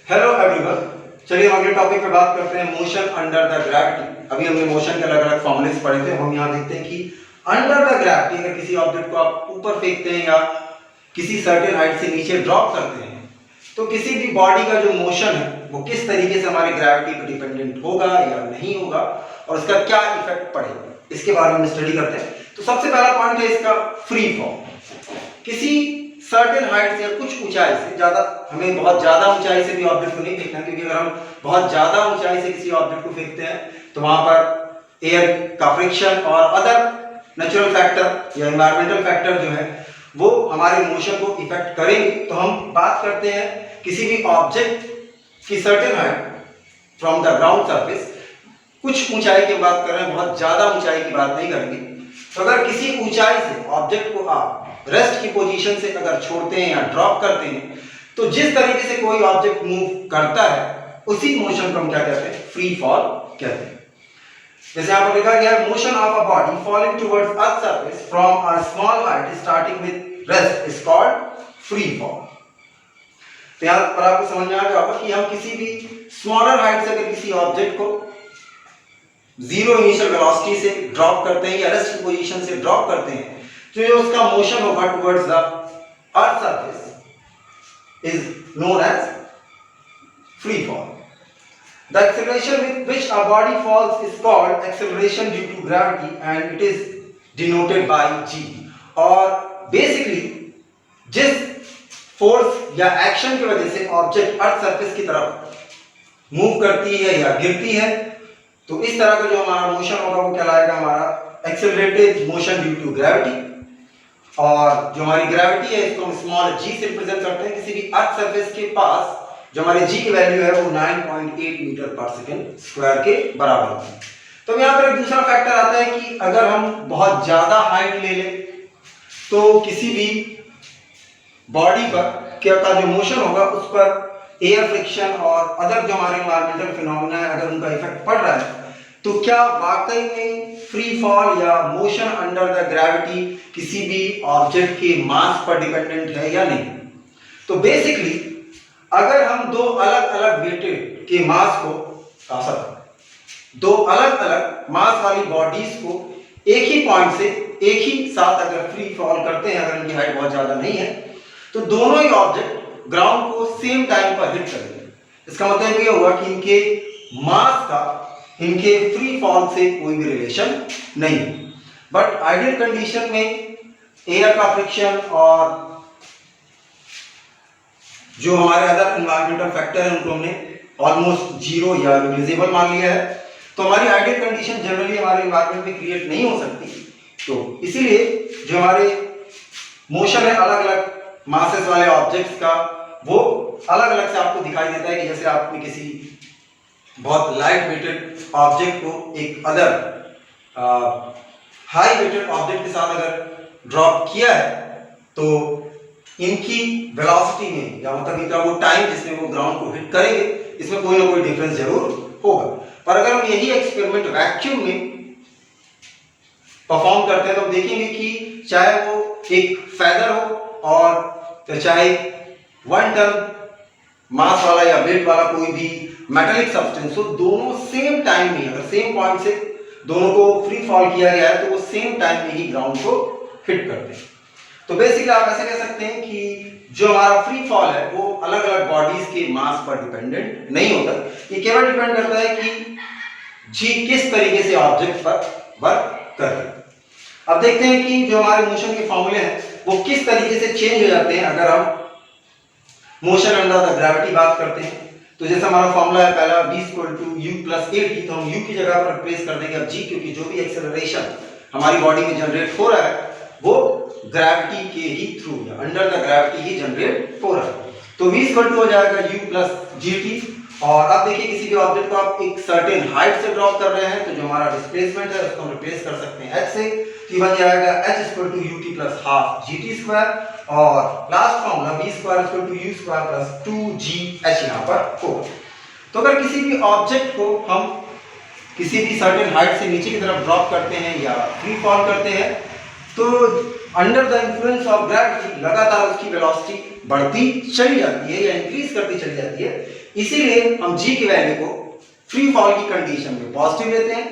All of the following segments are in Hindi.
Hello everyone. चलिए हम अगले टॉपिक पे बात करते हैं, मोशन अंडर द ग्रेविटी। अभी हमने मोशन के अलग अलग फॉर्मूलेस पढ़े थे। हम यहाँ देखते हैं कि अंडर द ग्रेविटी अगर किसी ऑब्जेक्ट को आप ऊपर फेंकते हैं या किसी सर्टेन हाइट से नीचे ड्रॉप करते हैं तो किसी भी बॉडी का जो मोशन है वो किस तरीके से हमारी ग्रेविटी पर डिपेंडेंट होगा या नहीं होगा और उसका क्या इफेक्ट पड़ेगा, इसके बारे में स्टडी करते हैं। तो सबसे पहला पॉइंट है इसका फ्री फॉल। किसी सर्टेन हाइट से या कुछ ऊंचाई से, ज्यादा हमें बहुत ज्यादा ऊंचाई से भी ऑब्जेक्ट को नहीं फेंकना, क्योंकि अगर हम बहुत ज्यादा ऊंचाई से किसी ऑब्जेक्ट को फेंकते हैं तो वहां पर एयर का फ्रिक्शन और अदर नेचुरल फैक्टर या एनवायरमेंटल फैक्टर जो है वो हमारे मोशन को इफेक्ट करेंगे। तो हम बात करते हैं किसी भी ऑब्जेक्ट की certain height from the ground surface, कुछ ऊंचाई की बात कर रहे हैं, बहुत ज्यादा ऊंचाई की बात नहीं करेंगे। तो अगर किसी ऊंचाई से ऑब्जेक्ट को आप रेस्ट की पोजीशन से अगर छोड़ते हैं या ड्रॉप करते हैं तो जिस तरीके से कोई ऑब्जेक्ट मूव करता है उसी मोशन को हम क्या कहते हैं? फ्री फॉल कहते हैं। जैसे यहां पर लिखा गया है, motion of a body falling towards earth surface from a small height starting with rest is called free fall. तो यहां पर आपको समझ में आ गया होगा कि हम किसी भी स्मॉलर हाइट से अगर किसी ऑब्जेक्ट को जीरो इनिशियल वेलोसिटी से ड्रॉप करते हैं या रेस्ट की पोजीशन से ड्रॉप करते हैं तो ये उसका मोशन होगा towards the earth surface is known as free fall. The acceleration with which a body falls is called acceleration due to gravity and it is denoted by g। और बेसिकली जिस फोर्स या एक्शन की वजह से ऑब्जेक्ट अर्थ सरफेस की तरफ मूव करती है या गिरती है तो इस तरह का जो हमारा मोशन होगा वो कहलाएगा हमारा accelerated motion due to gravity. और जो हमारी ग्रेविटी है इसको हम स्मॉल g से रिप्रेजेंट करते हैं। किसी भी अर्थ सरफेस के पास जो हमारी g की वैल्यू है वो 9.8 मीटर पर सेकंड स्क्वायर के बराबर होती है। तो यहाँ पर एक दूसरा फैक्टर आता है कि अगर हम बहुत ज्यादा हाइट ले लें तो किसी भी बॉडी पर क्या का जो मोशन होगा उस पर एयर फ्रिक्शन और अदर जो हमारे एनवायरमेंटल फिनोमेना है अगर उनका इफेक्ट पड़ रहा है तो क्या वाकई में फ्री फॉल या मोशन अंडर द ग्रेविटी किसी भी ऑब्जेक्ट के मास पर डिपेंडेंट है या नहीं। तो बेसिकली अगर हम दो अलग अलग वेटेड के मास को दो अलग अलग मास वाली बॉडीज को एक ही पॉइंट से एक ही साथ अगर फ्री फॉल करते हैं, अगर इनकी हाइट बहुत ज्यादा नहीं है तो दोनों ही ऑब्जेक्ट ग्राउंड को सेम टाइम पर हिट करेंगे। इसका मतलब ये हुआ कि इनके मास का इनके फ्री फॉल से कोई भी रिलेशन नहीं। बट आइडियल कंडीशन में एयर का फ्रिक्शन और जो हमारे अदर एनवायरमेंटल फैक्टर है उनको हमने ऑलमोस्ट जीरो या नेग्लिजिबल मान लिया है। तो हमारी आइडियल कंडीशन जनरली हमारे एनवायरमेंट में क्रिएट नहीं हो सकती। तो इसीलिए जो हमारे मोशन है अलग अलग मासेस वाले ऑब्जेक्ट्स का वो अलग अलग से आपको दिखाई देता है कि जैसे आपने किसी बहुत लाइट वेटेड ऑब्जेक्ट को एक अदर हाई वेटेड ऑब्जेक्ट के साथ अगर ड्रॉप किया है तो इनकी वेलोसिटी में या मतलब इनका वो टाइम जिसमें वो ग्राउंड को हिट करेंगे इसमें कोई ना कोई डिफरेंस जरूर होगा। पर अगर हम यही एक्सपेरिमेंट वैक्यूम में परफॉर्म करते हैं तो हम देखेंगे कि चाहे वो एक फेदर हो और चाहे 1 टन मास वाला या वेट वाला कोई भी मेटालिक सब्सटेंस हो, दोनों सेम टाइम में अगर सेम पॉइंट से दोनों को फ्री फॉल किया गया है तो वो सेम टाइम में ही ग्राउंड को हिट करते हैं। तो बेसिकली आप ऐसे कह सकते हैं कि जो हमारा फ्री फॉल है वो अलग अलग बॉडीज के मास पर डिपेंडेंट नहीं होता। ये केवल डिपेंड करता है कि जी किस तरीके से ऑब्जेक्ट पर वर्क कर रहे हैं। अब देखते हैं कि जो हमारे मोशन के फॉर्मूले हैं वो किस तरीके से चेंज हो जाते हैं अगर हम मोशन अंडर द ग्रेविटी बात करते हैं। तो जैसे हमारा फॉर्मूला है पहला v = u + at, तो हम u की जगह पर रिप्लेस कर देंगे अब g, क्योंकि जो भी एक्सेलरेशन हमारी बॉडी में जनरेट हो रहा है वो ग्रेविटी के ही थ्रू या under the gravity he generate हो रहा है। तो v = हो जाएगा u + gt। और अब देखिए किसी भी ऑब्जेक्ट को आप एक सर्टेन हाइट से ड्रॉप कर रहे हैं तो जो हमारा डिस्प्लेसमेंट है उसको हम रिप्लेस कर सकते हैं h से, तो बन जाएगा h = ut + ½ gt²। और last formula v² = u² + 2gh यहां पर होगा। तो अगर किसी भी ऑब्जेक्ट को हम किसी भी सर्टेन हाइट से नीचे की तरफ ड्रॉप करते हैं या फ्री फॉल करते हैं तो under the influence of gravity लगातार उसकी वेलोसिटी बढ़ती चली जाती है या इंक्रीज करती चली जाती है। इसीलिए हम g की वैल्यू को फ्री फॉल की कंडीशन में पॉजिटिव लेते हैं,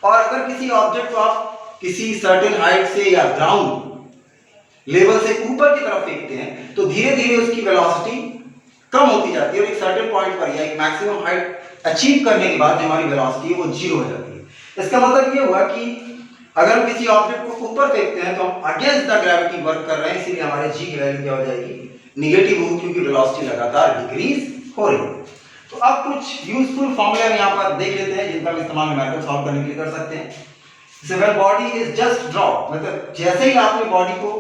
और अगर किसी ऑब्जेक्ट को आप किसी सर्टेन हाइट से या ग्राउंड लेवल से ऊपर की तरफ फेंकते हैं तो धीरे धीरे उसकी वेलोसिटी कम होती जाती है और एक सर्टेन पॉइंट पर या एक मैक्सिमम हाइट अचीव करने के बाद जो हमारी वेलोसिटी है वो जीरो हो जाती है। इसका मतलब ये हुआ कि अगर हम किसी ऑब्जेक्ट को ऊपर फेंकते हैं तो हम अगेंस्ट द ग्रेविटी वर्क कर रहे हैं, इसीलिए हमारे g की वैल्यू क्या हो जाएगी, नेगेटिव होगी, क्योंकि वेलोसिटी लगातार डिक्रीज हो रही है। तो अब कुछ यूजफुल फॉर्मूले हम यहाँ पर देख लेते हैं जिनका इस्तेमाल न्यूमेरिकल सॉल्व करने के लिए कर सकते हैं। जैसे when body is just drop, मतलब जैसे ही आपने बॉडी को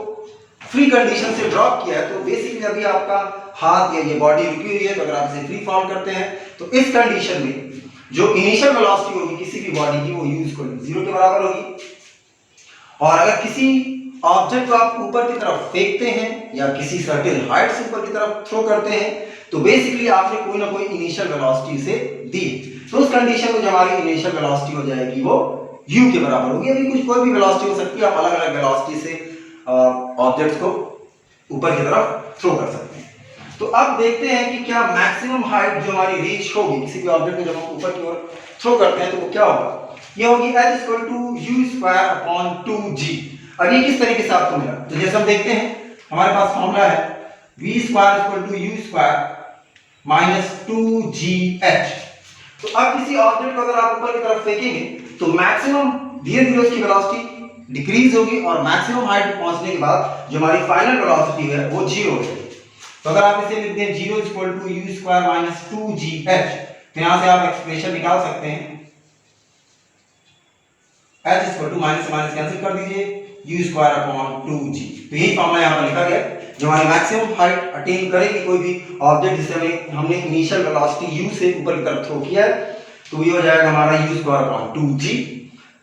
फ्री कंडीशन से ड्रॉप किया है तो बेसिकली अभी आपका हाथ या ये बॉडी रुकी हुई है, तो अगर आप इसे फ्री फॉल करते हैं तो इस कंडीशन में जो इनिशियल वेलोसिटी होगी किसी भी बॉडी की वो u = 0 के बराबर होगी। और अगर किसी ऑब्जेक्ट को आप ऊपर की तरफ फेंकते हैं या किसी सर्टेन हाइट से ऊपर की तरफ थ्रो करते हैं तो बेसिकली आपने कोई ना कोई इनिशियल वेलोसिटी से दी, तो उस कंडीशन में जो हमारी इनिशियल वेलोसिटी हो जाएगी वो u के बराबर होगी। अभी कुछ कोई भी वेलोसिटी हो सकती है, आप अलग अलग वेलोसिटी से ऑब्जेक्ट्स को ऊपर की तरफ थ्रो कर सकते हैं। तो अब देखते हैं कि क्या मैक्सिमम हाइट जो हमारी रीच होगी किसी भी ऑब्जेक्ट को जब हम ऊपर की ओर थ्रो करते हैं तो वो क्या होगा, ये होगी h = u²/2g। अब ये किस तरीके से आपको मिला, तो जैसे हम देखते हैं हमारे पास फॉर्मूला है v² = u² - 2gh। तो अब किसी ऑब्जेक्ट को अगर आप ऊपर की तरफ फेंकेंगे तो मैक्सिमम धीरे धीरे उसकी वेलोसिटी डिक्रीज होगी और मैक्सिमम हाइट पहुंचने के बाद जो हमारी फाइनल वेलोसिटी है वो 0 हो जाएगी। तो अगर आप इसे लिखते हैं 0 = u² - 2gh, तो यहां से आप एक्सप्रेशन निकाल सकते हैं h = माइनस माइनस कैंसिल कर दीजिए u²/2g। तो यही फॉर्मूला यहां पर लिखा गया है जो हमारी मैक्सिमम हाइट अटेन करेगी कोई भी ऑब्जेक्ट जिसे हमने इनिशियल वेलोसिटी u से ऊपर की तरफ थ्रो किया है, तो ये हो जाएगा हमारा u²/2g।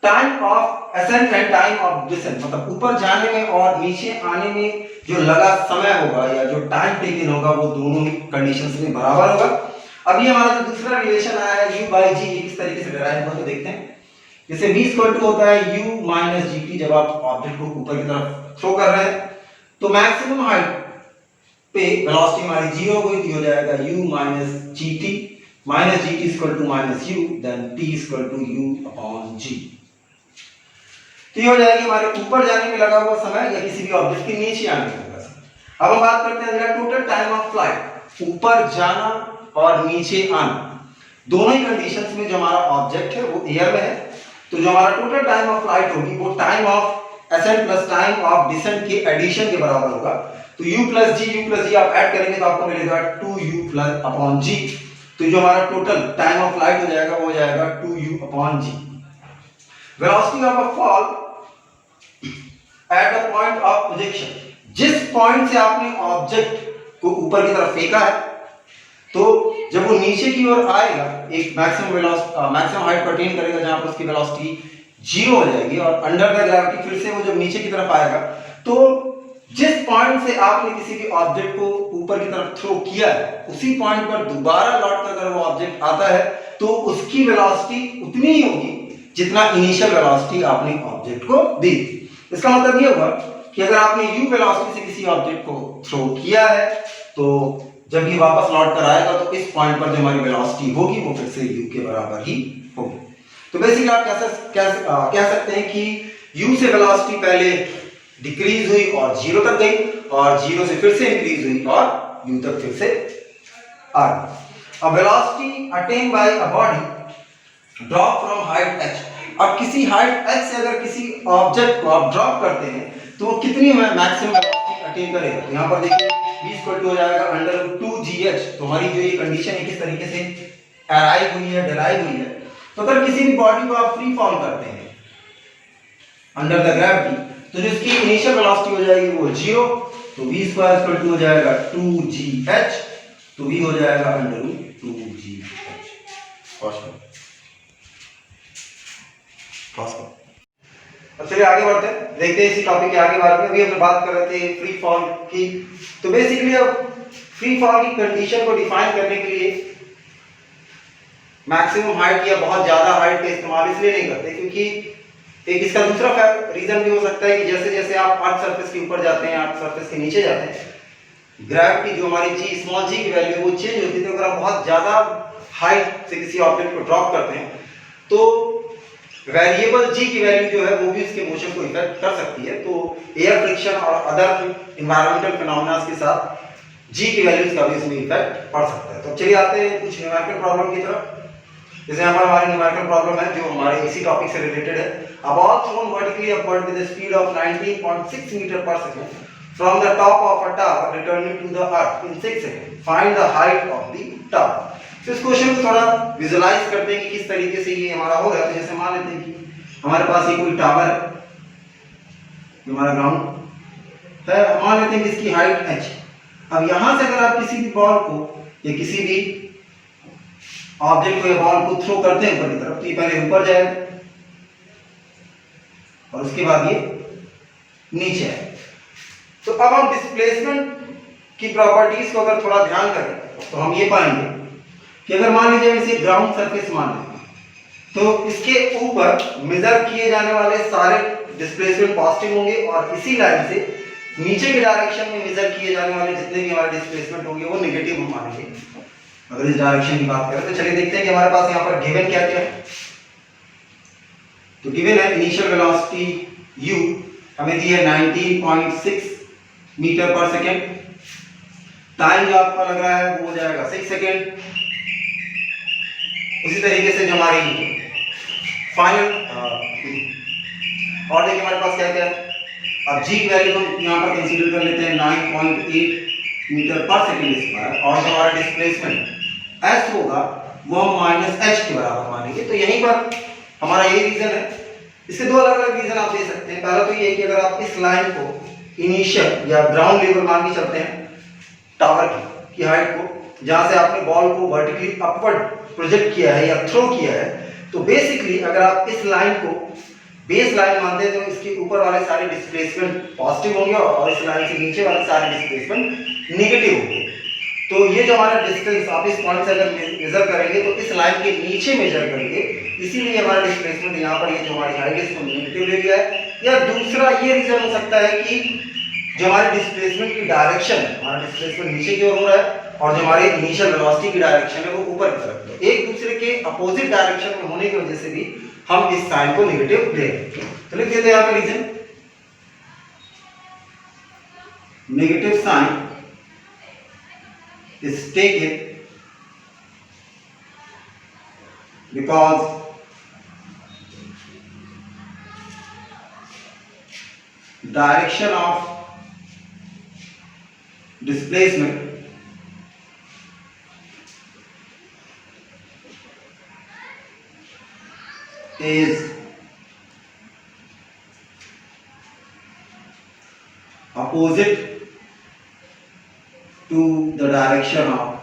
Time of ascent and time of descent, मतलब ऊपर जाने में और नीचे आने में जो लगा समय होगा या जो टाइम टेकन होगा वो दोनों ही कंडीशंस में बराबर होगा। अब ये हमारा जो दूसरा रिलेशन आया है u/g, ये किस तरीके से डिराइव होता है देखते हैं। जैसे v = होता है u - gt, जब आप ऑब्जेक्ट को ऊपर की तरफ थ्रो कर रहे हैं तो मैक्सिमम हाइट पे वेलोसिटी हमारी 0 हो गई, हो जाएगा u - gt = -u, then t = u/g। तो ये हो जाएगी हमारे ऊपर जाने में लगा हुआ समय या किसी भी ऑब्जेक्ट के नीचे आने में लगा समय। अब हम बात करते हैं टोटल टाइम ऑफ फ्लाइट, ऊपर जाना और नीचे आना दोनों ही कंडीशंस में जो हमारा ऑब्जेक्ट है वो एयर में है, तो जो हमारा टोटल टाइम ऑफ फ्लाइट होगी वो time of ascent plus time of descent के एडिशन के बराबर होगा। तो u + g आप ऐड करेंगे तो आपको मिलेगा 2u/g। तो जो हमारा टोटल टाइम ऑफ फ्लाइट हो जाएगा वो हो जाएगा 2u/g। Velocity of a fall at the point of projection, जिस पॉइंट से आपने ऑब्जेक्ट को ऊपर की तरफ फेंका है तो जब वो नीचे की ओर आएगा एक मैक्सिमम हाइट को अटेन करेगा जहां पर उसकी वेलोसिटी 0 हो जाएगी और अंडर द ग्रेविटी फिर से वो जब नीचे की तरफ आएगा तो जिस पॉइंट से आपने किसी भी ऑब्जेक्ट को ऊपर की तरफ थ्रो किया है उसी पॉइंट पर दोबारा लौट कर अगर वो ऑब्जेक्ट आता है तो उसकी वेलोसिटी उतनी ही होगी जितना इनिशियल वेलोसिटी आपने ऑब्जेक्ट को दी। इसका मतलब ये हुआ कि अगर आपने u वेलोसिटी से किसी ऑब्जेक्ट को थ्रो किया है तो जब ये वापस लौट कर आएगा तो इस पॉइंट पर जो हमारी वेलोसिटी होगी वो फिर से u के बराबर ही होगी। तो बेसिकली आप कह सकते हैं कि u से वेलोसिटी पहले डिक्रीज हुई और 0 तक गई और 0 से फिर से इंक्रीज हुई और u तक फिर से आ गई। अब velocity attain bye a body drop from height h, अब किसी हाइट h से अगर किसी ऑब्जेक्ट को आप ड्रॉप करते हैं तो वो कितनी मैक्सिमम वेलोसिटी अटेन करेगा। तो यहाँ पर देखिए v हो जाएगा √2gh। तो हमारी जो ये कंडीशन है किस तरीके से अराइव हुई है, डिराइव हुई है। तो अगर किसी भी बॉडी को आप फ्री फॉल करते हैं अंडर द ग्रेविटी तो जिसकी इनिशियल वेलोसिटी हो जाएगी वो 0, तो v² हो जाएगा 2gh, तो v हो जाएगा √2gh। अब चलिए आगे बढ़ते हैं, देखते हैं इसी टॉपिक के आगे बारे में। अभी हमने बात कर रहे थे फ्री फॉल की। तो बेसिकली अब फ्री फॉल की कंडीशन को डिफाइन करने के लिए मैक्सिमम हाइट या बहुत ज्यादा हाइट का इस्तेमाल इसलिए नहीं करते क्योंकि एक इसका दूसरा रीजन भी हो सकता है कि जैसे जैसे आप अर्थ सरफेस के ऊपर जाते हैं, अर्थ सरफेस के नीचे जाते हैं, ग्रेविटी जो हमारी जी स्मॉल जी की वैल्यू वो चेंज होती है। तो अगर आप बहुत ज्यादा हाइट से किसी ऑब्जेक्ट को ड्रॉप करते हैं तो वेरिएबल जी की वैल्यू जो है वो भी इसके मोशन को इफेक्ट कर सकती है। तो एयर फ्रिक्शन और अदर इन्वायरमेंटल फिनोमेना के साथ जी की वैल्यूज का भी इसमें इफेक्ट पड़ सकता है। तो चलिए आते हैं कुछ न्यूमेरिकल प्रॉब्लम की तरफ। जैसे यहाँ पर हमारी न्यूमेरिकल प्रॉब्लम है जो हमारे इसी टॉपिक से रिलेटेड है। A ball thrown vertically upward with a speed of 19.6 metre per second from the top of a tower returning to the earth in 6 seconds. Find the height of the tower. तो इस क्वेश्चन को थोड़ा विजुलाइज करते हैं कि किस तरीके से ये हमारा हो रहा है। तो जैसे मान लेते हैं कि हमारे पास ये कोई टावर है, ये हमारा ग्राउंड है, मान लेते हैं कि इसकी हाइट h। अब यहां से अगर आप किसी भी बॉल को या किसी भी ऑब्जेक्ट को या बॉल को थ्रो करते हैं ऊपर की तरफ, तो ये पहले ऊपर जाएगा और उसके बाद ये नीचे आएगा। तो अब हम डिस्प्लेसमेंट की प्रॉपर्टीज को अगर थोड़ा ध्यान करें तो हम ये पाएंगे कि अगर मान लीजिए इसे ग्राउंड सरफेस मान लें तो इसके ऊपर मेजर किए जाने वाले सारे डिस्प्लेसमेंट पॉजिटिव होंगे और इसी लाइन से नीचे की डायरेक्शन में मेजर किए जाने वाले जितने भी हमारे डिस्प्लेसमेंट होंगे वो नेगेटिव हम मानेंगे अगर इस डायरेक्शन की बात करें। तो चलिए देखते हैं कि हमारे पास यहाँ पर गिवन क्या क्या है। तो गिवन है इनिशियल वेलोसिटी u हमें दी है 19.6 मीटर पर सेकेंड। टाइम जो आपका लग रहा है वो हो जाएगा 6 सेकेंड। उसी तरीके से जो हमारी फाइनल और देखिए हमारे पास क्या क्या है। अब g की वैल्यू हम यहाँ पर कंसीडर कर लेते हैं 9.8 मीटर पर सेकेंड स्क्वायर और जो हमारा डिस्प्लेसमेंट s होगा वो हम माइनस h के बराबर मानेंगे। तो यहीं पर हमारा ये रीजन है। इसके दो अलग अलग रीजन आप दे सकते हैं। पहला तो ये है कि अगर आप इस लाइन को इनिशियल या ग्राउंड लेवल मान के चलते हैं टावर की हाइट को, जहां से आपने बॉल को वर्टिकली अपवर्ड प्रोजेक्ट किया है या थ्रो किया है, तो बेसिकली अगर आप इस लाइन को बेस लाइन मानते हैं तो इसके ऊपर वाले सारे डिस्प्लेसमेंट पॉजिटिव होंगे और इस लाइन से नीचे वाले सारे डिस्प्लेसमेंट नेगेटिव होंगे। तो ये जो हमारा डिस्टेंस आप इस पॉइंट से अगर मेजर करेंगे तो इस लाइन के नीचे मेजर करेंगे, इसीलिए हमारा डिस्प्लेसमेंट यहाँ पर ये जो हमारी हाइट है इसको नेगेटिव ले लिया है। या दूसरा ये रीजन हो सकता है कि जो हमारे डिस्प्लेसमेंट की डायरेक्शन, हमारा डिस्प्लेसमेंट नीचे की ओर हो रहा है और जो हमारे इनिशियल वेलोसिटी की डायरेक्शन है वो ऊपर की तरफ। तो एक दूसरे के अपोजिट डायरेक्शन में होने की वजह से भी हम इस साइन को नेगेटिव ले रहे हैं। तो लिख देते हैं यहाँ पे reason negative sign is taken because direction of displacement is opposite to the direction of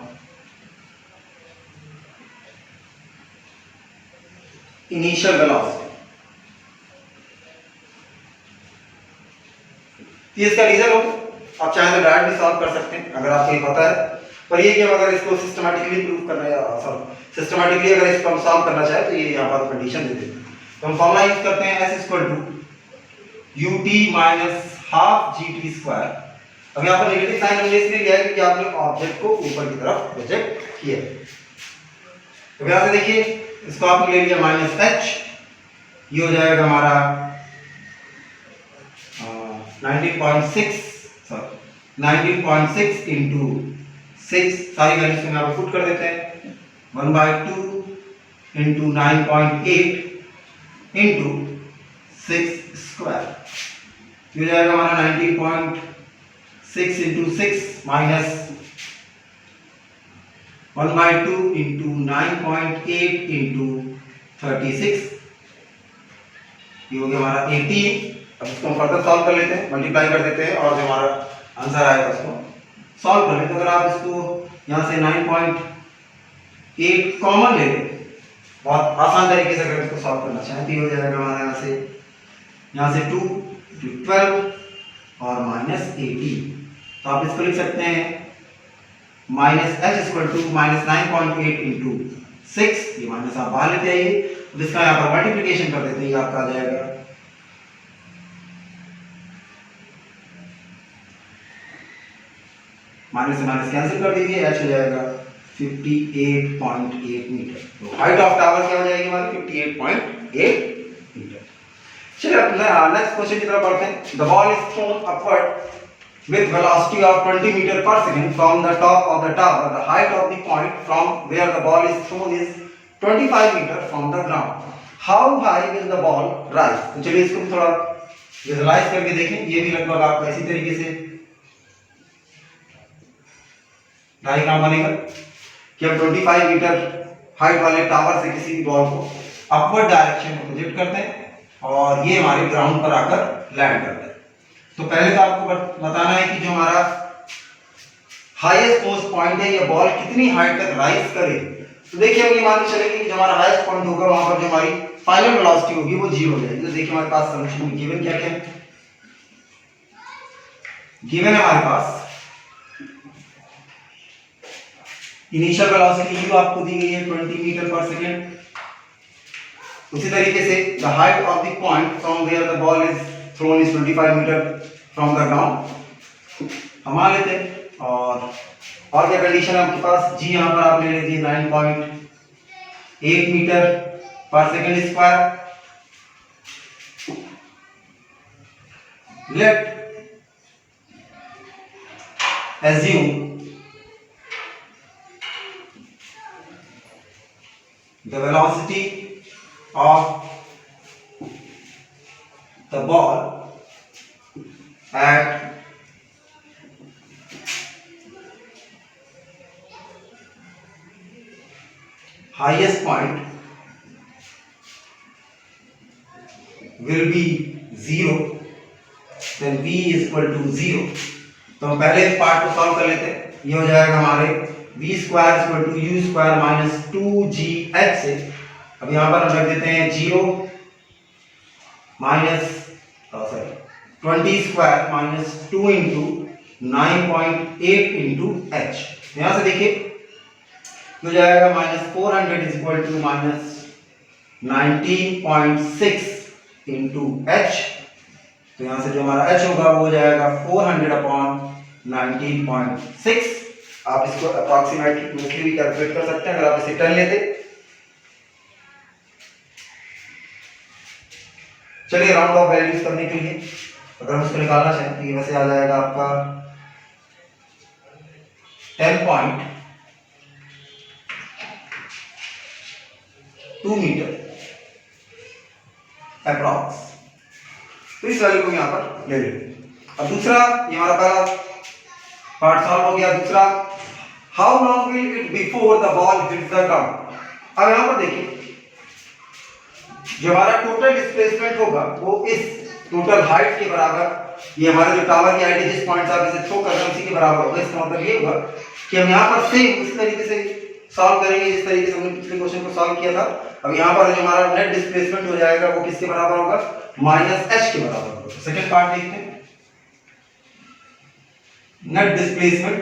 initial velocity। इसका रीजन हो आप चाहे तो डायरेक्ट भी सॉल्व कर सकते हैं अगर आपको ये पता है, पर ये कि अगर इसको सिस्टमैटिकली प्रूव करना है या सिस्टमैटिकली अगर इसको हम सॉल्व करना चाहे तो ये यहाँ पर कंडीशन दे देते हैं। तो हम फॉर्मूला यूज करते हैं s = ut minus half gt square. अब यहाँ पर नेगेटिव साइन हमने इसलिए लिया है क्योंकि आपने ऑब्जेक्ट को ऊपर की तरफ प्रोजेक्ट किया है। तो यहाँ से देखिए इसको आपने ले लिया माइनस h, ये हो जाएगा हमारा 19.6 इंटू 6, सारी वैल्यूज को यहाँ पर पुट कर देते हैं 1/2 इंटू 9.8 इंटू 6 स्क्वायर। ये हो जाएगा हमारा 19.6 इंटू 6 माइनस 1/2 इंटू 9.8 इंटू 36, ये हो गया हमारा 18। अब इसको हम फर्दर सॉल्व कर लेते हैं, मल्टीप्लाई कर देते हैं और जो हमारा आंसर आएगा उसको सॉल्व कर लेते हैं। अगर आप इसको यहाँ से 9.8 कॉमन ले लें, बहुत आसान तरीके से अगर इसको सॉल्व करना चाहें तो ये हो जाएगा हमारा यहाँ से 2 to 12 और माइनस 18। तो आप इसको लिख सकते हैं माइनस h = माइनस 9.8 इंटू 6, ये माइनस आप बाहर लेते आइए, तो इसका यहाँ पर मल्टीप्लिकेशन कर देते हैं, ये आपका आ जाएगा माइनस से माइनस कैंसिल कर दीजिए, एच हो जाएगा 58.8 मीटर। तो हाइट ऑफ टावर क्या हो जाएगी हमारी 58.8 मीटर। चलिए अपने नेक्स्ट क्वेश्चन की तरफ बढ़ते हैं। The ball is throne upward with velocity of 20 meter per second from the top of the tower. The height of the point from where the ball is thrown is 25 meter from the ground. How high will the ball rise? तो चलिए इसको भी थोड़ा विजुअलाइज करके देखें। ये भी लगभग आपका इसी तरीके से डायग्राम बनेगा कि हम 25 मीटर हाइट वाले टावर से किसी भी बॉल को अपवर्ड डायरेक्शन में प्रोजेक्ट करते हैं और ये हमारे ग्राउंड पर आकर लैंड करता है। तो पहले तो आपको बताना है कि जो हमारा हाईएस्ट मोस्ट पॉइंट है, ये बॉल कितनी हाइट तक राइज करे। तो देखिए हम ये मान के चलेंगे कि जो हमारा हाईएस्ट पॉइंट होगा वहां पर जो हमारी फाइनल वेलोसिटी होगी वो 0 हो जाएगी। तो देखिए हमारे पास सॉल्यूशन में गिवन क्या क्या है। गिवन है हमारे पास इनिशियल वेलोसिटी u आपको दी गई है 20 मीटर पर सेकेंड। उसी तरीके से the height of the point from where the ball is thrown is 25 metre from the ground हम मान लेते हैं। और क्या कंडीशन है आपके पास, जी यहां पर आप ले लीजिए 9.8 metre per second square. Let assume the velocity of the ball at highest point will be 0, then v is equal to 0। तो हम पहले इस पार्ट को सॉल्व कर लेते हैं। ये हो जाएगा हमारे v square equal to u square minus 2gh से। अब यहाँ पर हम रख देते हैं 0 minus 20 square minus 2 into 9.8 into h। यहाँ से देखिए हो जाएगा minus 400 is equal to minus 19.6 into h। तो यहाँ से जो हमारा h होगा वो हो जाएगा 400 अपॉन 19.6। आप इसको अप्रॉक्सीमेटली भी कैलकुलेट कर सकते हैं अगर आप इसे 10 लेते। चलिए राउंड ऑफ वैल्यूज करने के लिए अगर हम इसको निकालना चाहें तो ये वैसे आ जाएगा आपका 10.2 मीटर अप्रॉक्स। तो इस वैल्यू को यहां पर ले लेंगे। अब दूसरा, ये हमारा पहला पार्ट सॉल्व हो गया। दूसरा, how long will it before the ball hits the ground. अब यहां पर देखिए जो हमारा टोटल डिस्प्लेसमेंट होगा वो इस टोटल हाइट के बराबर, ये हमारे जो टावर की हाइट है जिस पॉइंट से आप इसे थ्रो कर रहे हैं उसी के बराबर होगा। इसका मतलब ये होगा कि हम यहां पर सेम उस तरीके से सॉल्व करेंगे जिस तरीके से हमने पिछले क्वेश्चन को सॉल्व किया था। अब यहां पर जो हमारा नेट डिस्प्लेसमेंट हो जाएगा वो किसके बराबर होगा, माइनस h के बराबर होगा। तो सेकंड पार्ट देखते हैं। Net displacement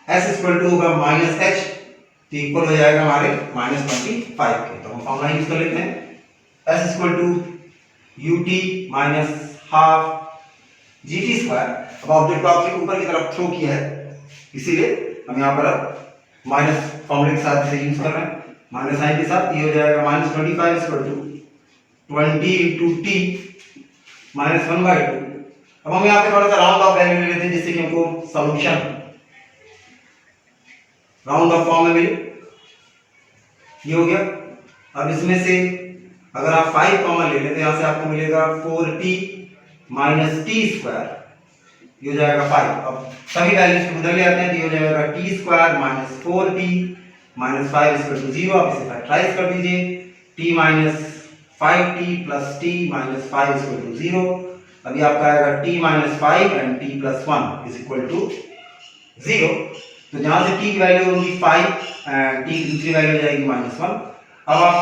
s equal to होगा माइनस h, तो इक्वल हो जाएगा हमारे माइनस 25 के। तो हम फॉर्मूला यूज कर लेते हैं। s equal to ut minus half gt square. अब ऑब्जेक्ट को आपने ऊपर की तरफ थ्रो किया है इसीलिए हम यहाँ पर अब माइनस फॉर्मूले के साथ इसे यूज कर रहे हैं, माइनस साइन के साथ। ये हो जाएगा minus 25 equal to 20 into t minus 1/2। अब हम यहाँ पे थोड़ा सा राउंड ऑफ वैल्यू ले लेते हैं जिससे कि हमको सॉल्यूशन राउंड ऑफ फॉर्म में मिले। ये हो गया। अब इसमें से अगर आप 5 कॉमन ले लेते हैं, यहां से आपको मिलेगा 4t माइनस टी स्क्वायर, ये हो जाएगा 5। अब सभी वैल्यूज को बदल ले आते हैं तो ये हो जाएगा t square minus 4t minus 5 equal to 0। आप इसे फैक्टराइज कर दीजिए, t minus 5t plus t minus 5 equal to 0। अभी आपका आएगा t minus 5 and t plus 1 is equal to 0। तो जहां से t की वैल्यू होगी 5 एंड t की दूसरी वैल्यू हो जाएगी माइनस 1। अब आप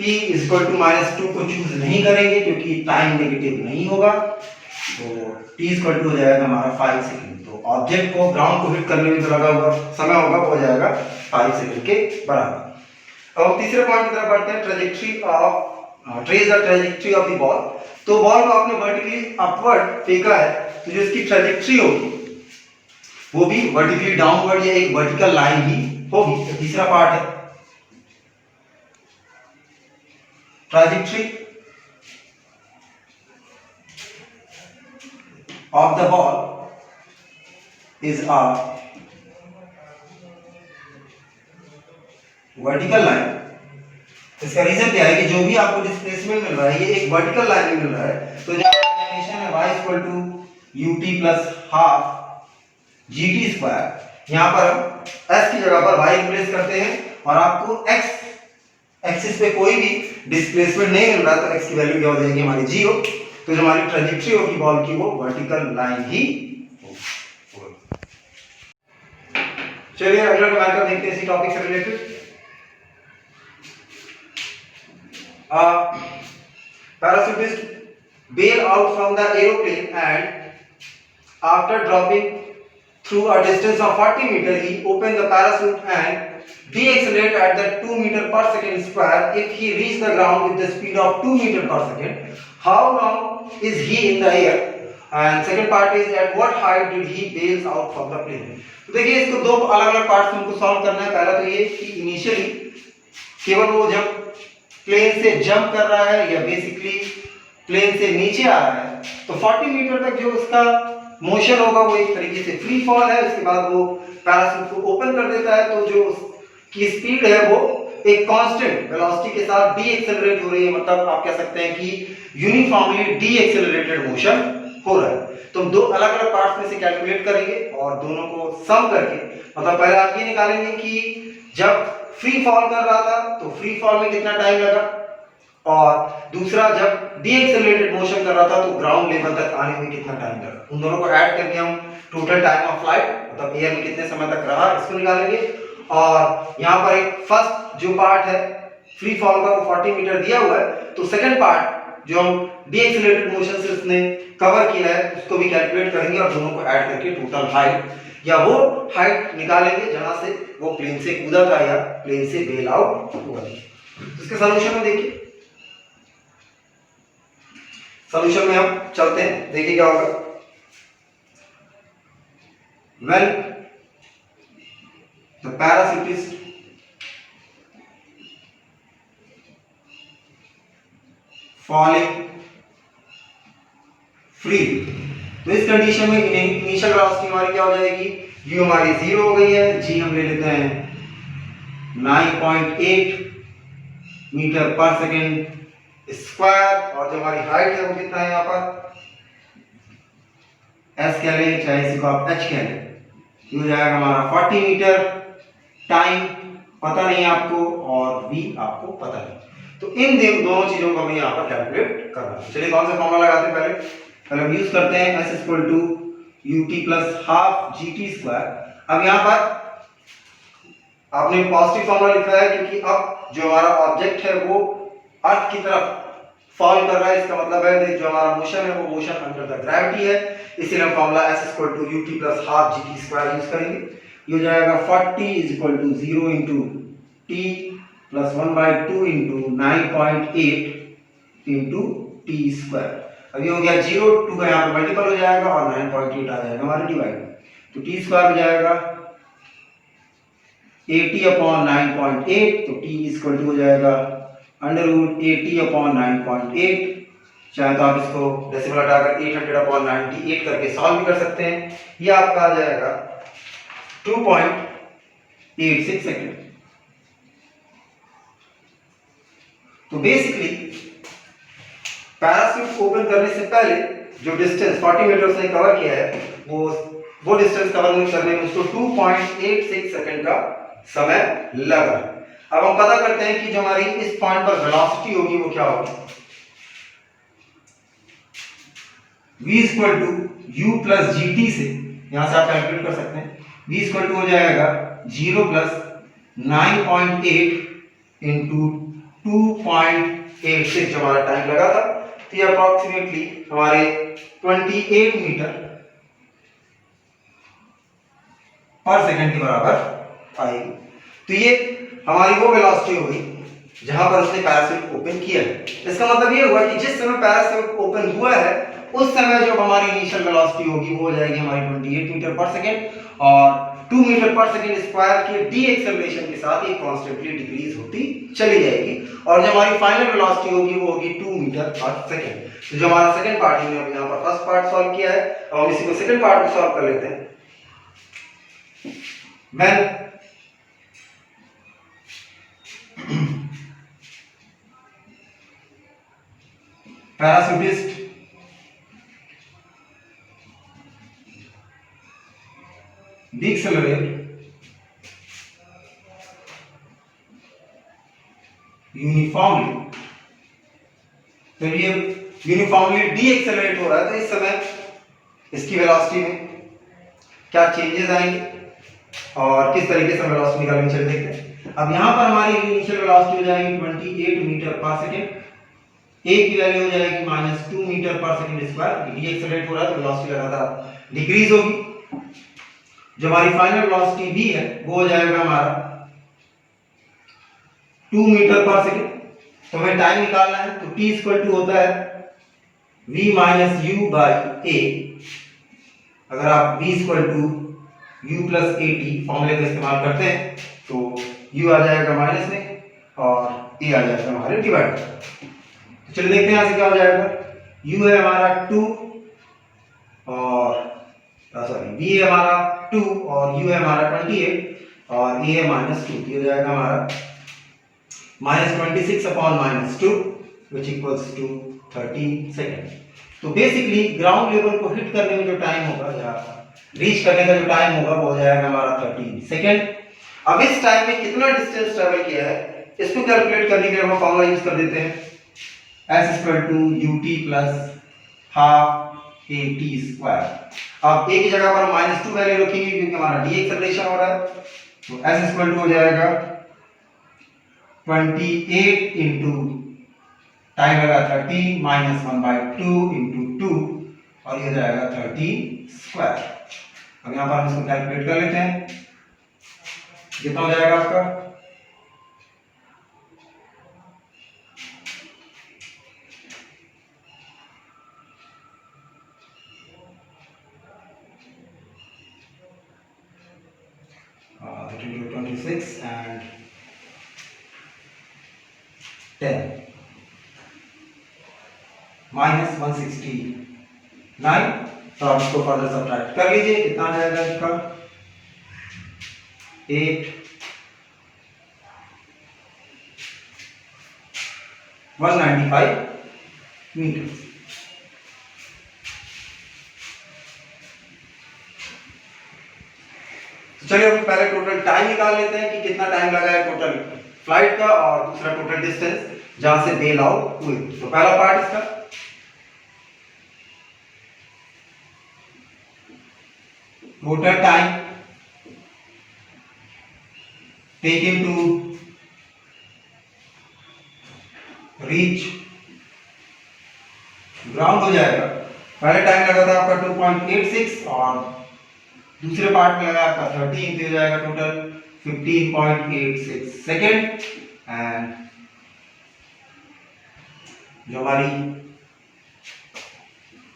t is equal to minus 2 को चूज नहीं करेंगे क्योंकि टाइम नेगेटिव नहीं होगा, तो t इज इक्वल टू हो जाएगा हमारा 5 सेकंड। तो ऑब्जेक्ट को ग्राउंड को हिट करने में जो लगा हुआ समय होगा वो हो जाएगा 5 सेकंड के बराबर। अब हम तीसरे पॉइंट की तरफ बढ़ते हैं, trajectory of trace the trajectory of the ball. तो बॉल को आपने वर्टिकली अपवर्ड फेंका है, तो जो इसकी ट्रेजेक्ट्री होगी वो भी वर्टिकली डाउनवर्ड या एक वर्टिकल लाइन ही होगी। तो तीसरा पार्ट है trajectory of the ball is a vertical line. इसका रीजन क्या है कि जो भी आपको डिस्प्लेसमेंट मिल रहा है ये एक वर्टिकल लाइन में मिल रहा है। तो जो डेफिनेशन है y equal to ut plus half gt square, यहाँ पर हम s की जगह पर y रिप्लेस करते हैं और आपको x एक्सिस पे कोई भी डिस्प्लेसमेंट नहीं मिल रहा तो x की वैल्यू क्या हो जाएगी हमारी 0। तो जो हमारी ट्रेजेक्ट्री होगी बॉल की वो वर्टिकल लाइन ही होगी। चलिए अगला मैटर देखते हैं इसी टॉपिक से related. Parachutist bail out from the aeroplane and after dropping through a distance of 40 meters, he opened the parachute and deaccelerate at the 2 meter per second square. If he reached the ground with the speed of 2 meter per second, how long is he in the air? And second part is at what height did he bail out from the plane? तो देखिए इसको दो अलग अलग पार्ट्स में हमको सॉल्व करना है। पहला तो ये कि इनिशियली केवल वो जब प्लेन से जंप कर रहा है या बेसिकली प्लेन से नीचे आ रहा है तो 40 मीटर तक जो उसका मोशन होगा वो एक तरीके से फ्री फॉल है। उसके बाद वो पैराशूट को ओपन कर देता है तो जो उसकी स्पीड है वो एक कांस्टेंट वेलोसिटी के साथ डी एक्सेलरेट हो रही है। मतलब आप कह सकते हैं कि यूनिफॉर्मली डी एक्सेलरेटेड मोशन हो रहा है। तो हम दो अलग अलग पार्ट्स में से कैलकुलेट करेंगे और दोनों को सम करके मतलब पहले आप ये निकालेंगे कि जब फ्री फॉल कर रहा था तो फ्री फॉल में कितना टाइम लगा और दूसरा जब डीएक्सेलरेटेड मोशन कर रहा था तो ग्राउंड लेवल तक आने में कितना टाइम लगा। उन दोनों को ऐड करके हम टोटल टाइम ऑफ फ्लाइट मतलब एयर में कितने समय तक रहा इसको निकालेंगे। और यहाँ पर एक फर्स्ट जो पार्ट है फ्री फॉल का वो 40 मीटर दिया हुआ है, तो सेकंड पार्ट जो हम डीएक्सेलरेटेड मोशन से उसने कवर किया है उसको भी कैलकुलेट करेंगे और दोनों को ऐड करके टोटल हाइट या वो हाइट निकालेंगे जहां से वो प्लेन से कूदा था या प्लेन से बेल आउट हुआ। इसके सॉल्यूशन में देखिए, सॉल्यूशन में हम चलते हैं, देखिए क्या होगा। When the parachutist falling free, तो इस कंडीशन में इनिशियल वेलोसिटी हमारी क्या हो जाएगी, u हमारी 0 हो गई है, g हम ले लेते हैं 9.8 मीटर पर सेकेंड स्क्वायर और जो हमारी हाइट है वो कितना है यहाँ पर s कह लें चाहे इसी को आप h कह लें, ये हो जाएगा हमारा 40 मीटर। टाइम पता नहीं आपको और v आपको पता नहीं, तो इन दोनों चीजों को हमें यहाँ पर कैलकुलेट करना है। चलिए कौन सा फॉर्मूला लगाते हैं, पहले हम यूज करते हैं s equal to ut plus half gt square. अब यहाँ पर आपने पॉजिटिव फॉर्मूला लिखा है क्योंकि अब जो हमारा ऑब्जेक्ट है वो अर्थ की तरफ फॉल कर रहा है, इसका मतलब है जो हमारा मोशन है वो मोशन अंडर द ग्रेविटी है, इसीलिए हम formula s equal to ut plus half gt square use करेंगे। ये हो जाएगा 40 is equal to 0 into t plus 1/2 into 9.8 into t square. अब ये हो गया 0, 2 का यहाँ पे मल्टीपल हो जाएगा और 9.8 आ जाएगा हमारे डिवाइड, तो टी स्क्वायर हो जाएगा 80/9.8, तो t इक्वल टू हो जाएगा अंडर रूट 80/9.8। चाहे तो आप इसको डेसिमल हटाकर 800/98 करके सॉल्व भी कर सकते हैं। ये आपका आ जाएगा 2.86 सेकेंड। तो बेसिकली पैराशूट ओपन करने से पहले जो डिस्टेंस 40 मीटर उसने कवर किया है वो डिस्टेंस कवर करने में उसको 2.86 सेकंड का समय लगा। अब हम पता करते हैं कि जो हमारी इस पॉइंट पर वेलोसिटी होगी वो क्या होगी, v equal to u plus gt से यहां से आप कैलकुलेट कर सकते हैं। v इक्वल टू हो जाएगा 0 प्लस 9.8 इंटू 2.86 जो हमारा टाइम लगा था, तो ये अप्रोक्सीमेटली हमारे 28 मीटर पर सेकंड के बराबर आएगी। तो ये हमारी वो वेलोसिटी होगी जहां पर उसने पैराशूट ओपन किया है। इसका मतलब ये हुआ कि जिस समय पैराशूट ओपन हुआ है उस समय जो हमारी इनिशियल वेलोसिटी होगी वो हो जाएगी हमारी 28 मीटर पर सेकेंड और 2 मीटर पर सेकेंड स्क्वायर के डी एक्सेलरेशन के साथ ये कॉन्स्टेंटली डिक्रीज होती चली जाएगी और जो हमारी फाइनल वेलोसिटी होगी वो होगी 2 मीटर पर सेकेंड। तो जो हमारा सेकंड पार्ट है यहाँ पर फर्स्ट पार्ट सॉल्व किया है, अब हम इसी को सेकंड पार्ट में सॉल्व कर लेते हैं। When parachutist decelerate यूनिफॉर्मली, तो ये यूनिफॉर्मली डी एक्सेलरेट हो रहा है, तो इस समय इसकी वेलोसिटी में क्या चेंजेस आएंगे और किस तरीके से वेलोसिटी निकालेंगे चलिए देखते हैं। अब यहाँ पर हमारी इनिशियल वेलोसिटी हो जाएगी 28 मीटर पर सेकेंड, ए की वैल्यू हो जाएगी -2 metre per second square, D accelerate हो रहा है तो वेलोसिटी लगातार डिक्रीज होगी। जो हमारी फाइनल वेलोसिटी v है वो हो जाएगा हमारा 2 मीटर पर सेकेंड। तो हमें टाइम निकालना है तो t इक्वल टू होता है v minus u by a। अगर आप v equal to u plus at फॉर्मूले का इस्तेमाल करते हैं तो u आ जाएगा माइनस में और a आ जाएगा हमारे डिवाइड। तो चलिए देखते हैं यहाँ से क्या हो जाएगा। u है हमारा 2 और सॉरी v है हमारा 2 और u है हमारा 28 और a है -2, ये हो जाएगा हमारा -26 upon -2 which equals to 30 second. तो बेसिकली ग्राउंड लेवल को हिट करने में जो टाइम होगा या रीच करने का जो टाइम होगा वो हो जाएगा हमारा 30 सेकेंड। अब इस टाइम में कितना डिस्टेंस ट्रेवल किया है इसको कैलकुलेट करने के लिए हम फॉर्मूला यूज कर देते हैं s = ut + half at square. अब a की जगह पर हम -2 वैल्यू रखेंगे क्योंकि हमारा डी एक्सेलरेशन हो रहा है, तो s = हो जाएगा 28 इंटू टाइम लगा 30 -1/2 इंटू 2 और ये जाएगा 30 स्क्वायर। अब यहाँ पर हम इसको कैलकुलेट कर लेते हैं, कितना हो जाएगा आपका that will be 26 and 10 -169। तो आप इसको फर्दर सब्ट्रैक्ट कर लीजिए, कितना आ जाएगा इसका 8 195 मीटर। तो चलिए हम पहले टोटल टाइम निकाल लेते हैं कि कितना टाइम लगा है टोटल फ्लाइट का और दूसरा टोटल डिस्टेंस जहां से बेल आउट हुई। तो पहला पार्ट इसका total time taken to reach ground हो जाएगा। पहले टाइम लगा था आपका 2.86 और दूसरे पार्ट में लगा आपका 30, तो हो जाएगा टोटल 15.86 सेकेंड। एंड जो हमारी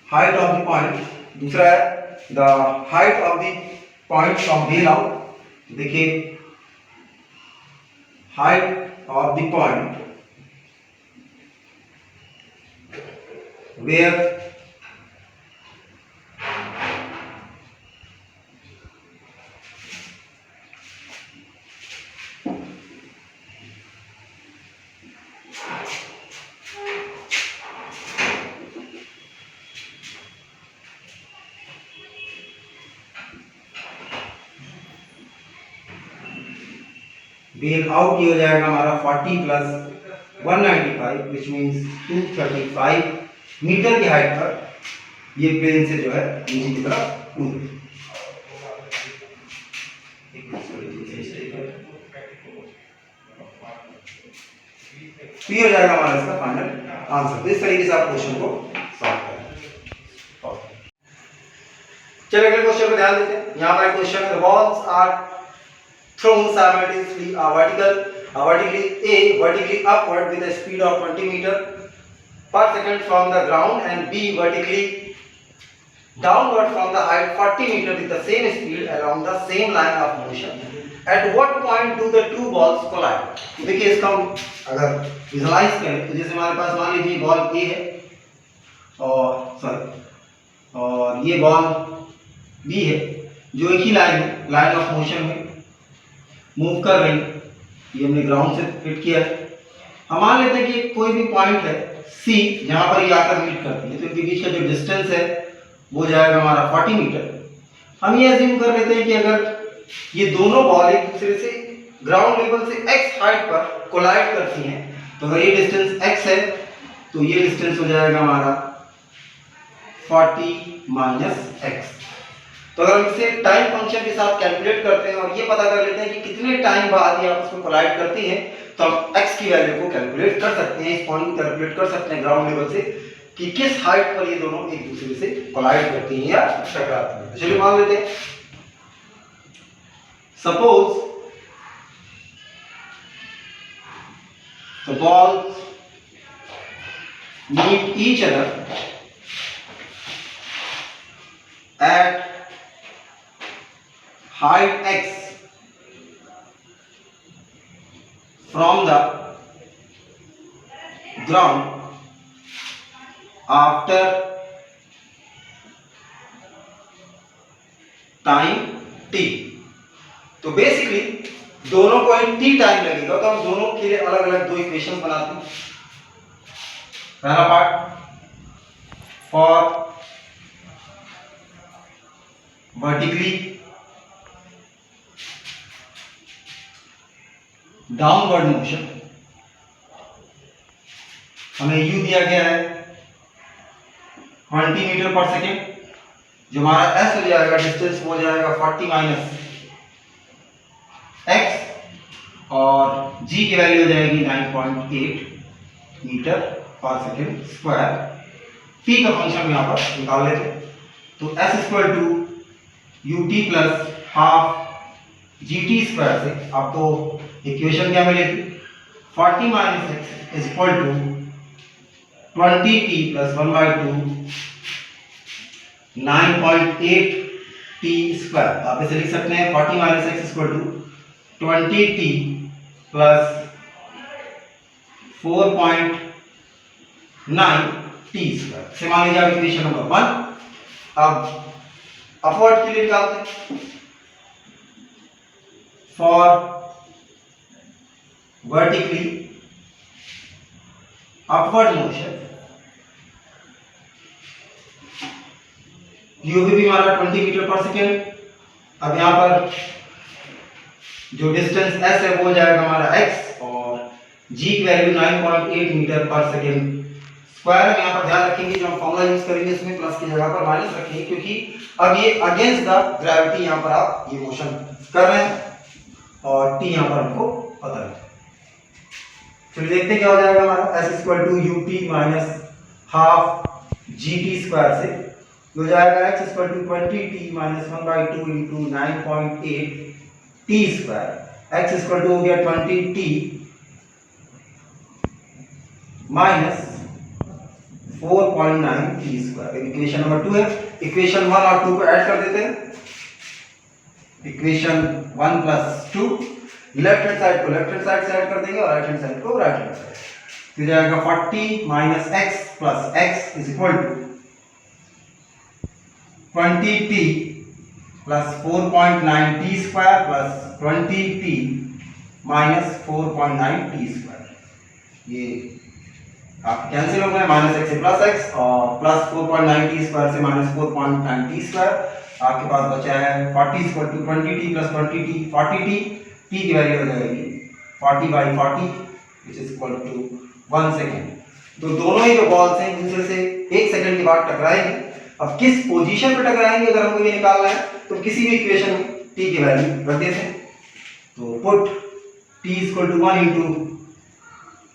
हाइट ऑफ द पॉइंट दूसरा है the height of the point from bail out. देखिए height of the point where bail out ये हो जाएगा हमारा 40 + 195 विच मीन्स 235 मीटर की हाइट पर ये प्लेन से जो है नीचे की तरफ कूद। तो ये हो जाएगा हमारा इसका फाइनल आंसर। तो इस तरीके से आप क्वेश्चन को सॉल्व करें। चलिए अगले क्वेश्चन पे ध्यान देते हैं। यहाँ पर क्वेश्चन है, the balls are thrown simultaneously are vertical vertically upward with a speed of 20 meter per second from the ground, and B vertically downward from the height 40 meter with the same speed along the same line of motion. At what point do the two balls collide? देखिए इसका अगर विजुअलाइज करें तो जैसे हमारे पास मान लीजिए बॉल A है और ये बॉल B है जो एक ही लाइन ऑफ मोशन में मूव कर रही है। ये हमने ग्राउंड से फिट किया है। हम मान लेते हैं कि कोई भी पॉइंट है C जहां पर ये आकर मीट करती है, तो इनके बीच का जो डिस्टेंस है वो जाएगा हमारा 40 मीटर। हम ये अज्यूम कर लेते हैं कि अगर ये दोनों बॉल एक दूसरे से ग्राउंड लेवल से x हाइट पर कोलाइड करती हैं, तो अगर ये डिस्टेंस x है तो ये डिस्टेंस हो जाएगा हमारा 40 माइनस x। तो अगर हम इसे टाइम फंक्शन के साथ कैलकुलेट करते हैं और ये पता कर लेते हैं कि कितने टाइम बाद ये आपस में कोलाइड करती हैं, तो हम x की वैल्यू को कैलकुलेट कर सकते हैं, इस पॉइंट को कैलकुलेट कर सकते हैं ग्राउंड लेवल से कि किस हाइट पर ये दोनों एक दूसरे से कोलाइड करती हैं या टकराती हैं। चलिए मान लेते हैं, suppose the balls meet each other at height x from the ground after time t। तो बेसिकली दोनों को एक t टाइम लगेगा, तो हम दोनों के लिए अलग अलग दो इक्वेशन बनाते हैं। पहला part for vertically downward motion, हमें u दिया गया है 20 मीटर पर सेकेंड, जो हमारा s हो जाएगा डिस्टेंस हो जाएगा 40 माइनस x और g की वैल्यू हो जाएगी 9.8 metre per second square. p का फंक्शन यहाँ पर निकाल लेते हैं, तो s equal to ut plus half gt square से आपको इक्वेशन क्या मिलेगी 40 minus x is equal to 20t plus 1/2 9.8 t square. आप इसे लिख सकते हैं 40 minus x equal to 20t plus 4.9 t square से मान लीजिए इक्वेशन नंबर 1। अब अपवर्ड के लिए निकालते हैं, for vertically upward motion u भी हमारा 20 मीटर पर सेकेंड। अब यहाँ पर जो डिस्टेंस s है वो हो जाएगा हमारा x और g की value 9.8 metre per second square. हम यहाँ पर ध्यान रखेंगे जो हम फॉर्मूला यूज करेंगे उसमें प्लस की जगह पर माइनस रखेंगे, क्योंकि अब ये अगेंस्ट द ग्रेविटी यहाँ पर आप ये मोशन कर रहे हैं और t यहाँ पर हमको पता है। चलिए देखते हैं क्या हो जाएगा हमारा s equal to ut minus half gt square से हो जाएगा x equal to 20t minus 1/2 into 9.8 t square. x equal to हो गया 20t minus 4.9 t square. Equation number 2 है। इक्वेशन 1 और 2 को ऐड कर देते हैं। Equation 1 plus 2, left hand side को लेफ्ट हैंड साइड से ऐड कर देंगे और राइट हैंड साइड को राइट हैंड साइड। तो जाएगा 40 minus x plus x is equal to 20t plus 4.9 t square plus 20t minus 4.9 t square. ये आप कैंसिल हो गए, माइनस x से प्लस x और प्लस 4.9 t स्क्वायर से माइनस 4.9 t स्क्वायर। आपके पास बचा है 40 equal to 20t plus 20t 40t, t की वैल्यू हो जाएगी 40/40 which is equal to 1 second. तो दोनों ही जो बॉल्स हैं एक दूसरे से 1 सेकंड के बाद टकराएंगे। अब किस पोजीशन पे टकराएंगे अगर हमको ये निकालना है, तो किसी भी इक्वेशन में t की वैल्यू रख देते हैं। तो put t equal to 1 into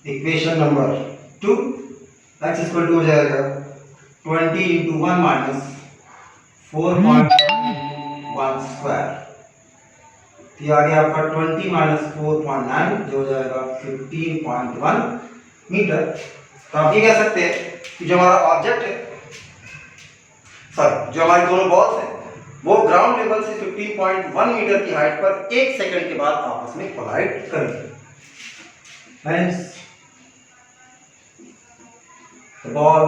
equation number 2, x equal to हो जाएगा 20 इंटू 1 माइनस 4.1 स्क्वायर। तो ये आ गया आपका 20 माइनस 4.9 जो हो जाएगा 15.1 मीटर। तो आप ये कह सकते हैं कि जो हमारा ऑब्जेक्ट है, सॉरी जो हमारी दोनों बॉल्स हैं, वो ग्राउंड लेवल से 15.1 मीटर की हाइट पर 1 सेकंड के बाद आपस में कोलाइड करेंगे। Hence, the ball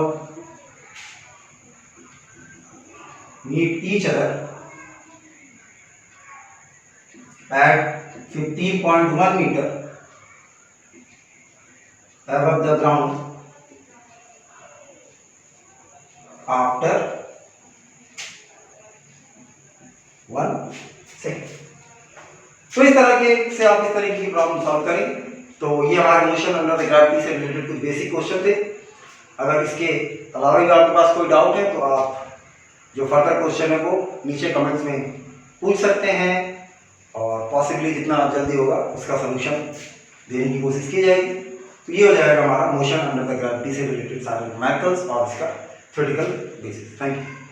meet each other at 15.1 meter above the ground after 1 second। तो इस तरह के से आप इस तरीके की प्रॉब्लम सॉल्व करें। तो ये हमारे मोशन अंडर द ग्रेविटी से रिलेटेड कुछ बेसिक क्वेश्चन थे। अगर इसके अलावा भी आपके पास कोई डाउट है तो आप जो फर्दर क्वेश्चन है वो नीचे कमेंट्स में पूछ सकते हैं और पॉसिबली जितना जल्दी होगा उसका सलूशन देने की कोशिश की जाएगी। तो ये हो जाएगा हमारा मोशन अंडर द ग्रेविटी से रिलेटेड सारे मैथड्स और इसका थ्योरेटिकल बेसिस। Thank you.